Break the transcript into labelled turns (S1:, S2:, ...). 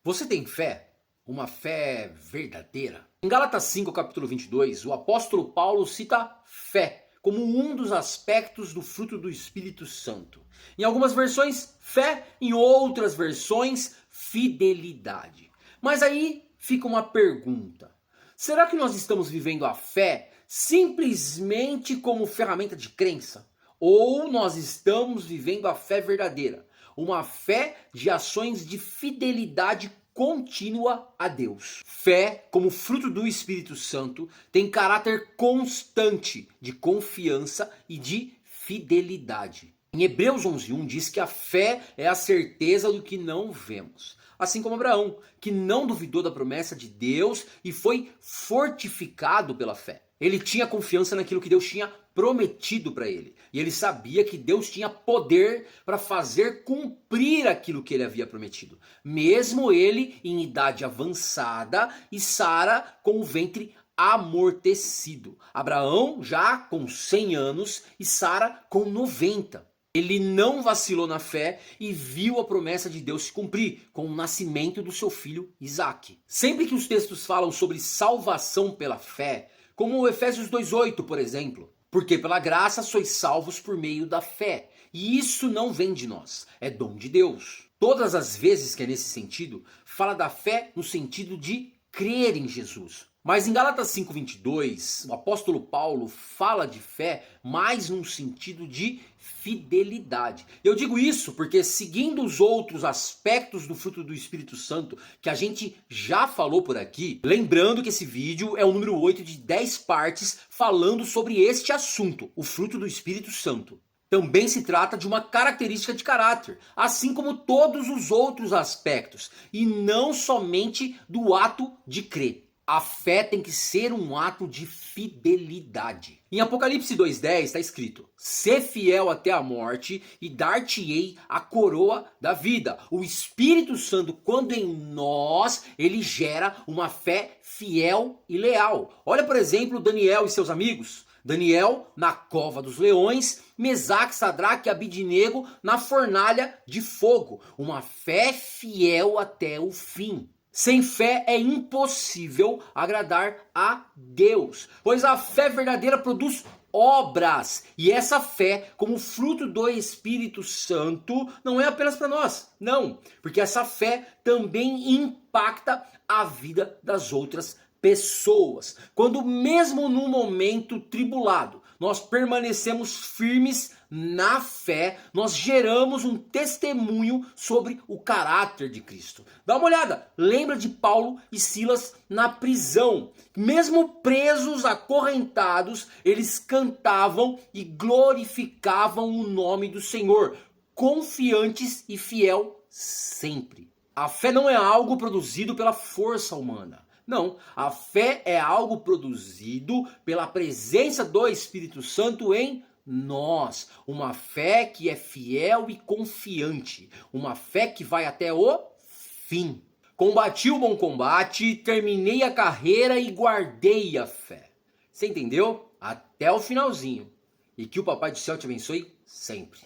S1: Você tem fé? Uma fé verdadeira? Em Gálatas 5, capítulo 22, o apóstolo Paulo cita fé como um dos aspectos do fruto do Espírito Santo. Em algumas versões, fé, em outras versões, fidelidade. Mas aí fica uma pergunta. Será que nós estamos vivendo a fé simplesmente como ferramenta de crença? Ou nós estamos vivendo a fé verdadeira? Uma fé de ações de fidelidade contínua a Deus. Fé, como fruto do Espírito Santo, tem caráter constante de confiança e de fidelidade. Em Hebreus 11:1 diz que a fé é a certeza do que não vemos. Assim como Abraão, que não duvidou da promessa de Deus e foi fortificado pela fé. Ele tinha confiança naquilo que Deus tinha prometido para ele. E ele sabia que Deus tinha poder para fazer cumprir aquilo que ele havia prometido. Mesmo ele em idade avançada e Sara com o ventre amortecido. Abraão já com 100 anos e Sara com 90. Ele não vacilou na fé e viu a promessa de Deus se cumprir com o nascimento do seu filho Isaque. Sempre que os textos falam sobre salvação pela fé, como o Efésios 2:8, por exemplo, porque pela graça sois salvos por meio da fé, e isso não vem de nós, é dom de Deus. Todas as vezes que é nesse sentido, fala da fé no sentido de crer em Jesus. Mas em Gálatas 5:22, o apóstolo Paulo fala de fé mais num sentido de fidelidade. Eu digo isso porque, seguindo os outros aspectos do fruto do Espírito Santo que a gente já falou por aqui, lembrando que esse vídeo é o número 8 de 10 partes falando sobre este assunto, o fruto do Espírito Santo. Também se trata de uma característica de caráter, assim como todos os outros aspectos, e não somente do ato de crer. A fé tem que ser um ato de fidelidade. Em Apocalipse 2:10 está escrito: "Sê fiel até a morte e dar-te-ei a coroa da vida." O Espírito Santo, quando em nós, ele gera uma fé fiel e leal. Olha, por exemplo, Daniel e seus amigos. Daniel na cova dos leões, Mesaque, Sadraque e Abidnego na fornalha de fogo. Uma fé fiel até o fim. Sem fé é impossível agradar a Deus, pois a fé verdadeira produz obras. E essa fé, como fruto do Espírito Santo, não é apenas para nós, não, porque essa fé também impacta a vida das outras pessoas. Quando mesmo no momento tribulado, nós permanecemos firmes na fé, nós geramos um testemunho sobre o caráter de Cristo. Dá uma olhada, lembra de Paulo e Silas na prisão. Mesmo presos, acorrentados, eles cantavam e glorificavam o nome do Senhor, confiantes e fiel sempre. A fé não é algo produzido pela força humana. Não, a fé é algo produzido pela presença do Espírito Santo em nós. Uma fé que é fiel e confiante. Uma fé que vai até o fim. Combati o bom combate, terminei a carreira e guardei a fé. Você entendeu? Até o finalzinho. E que o Papai do Céu te abençoe sempre.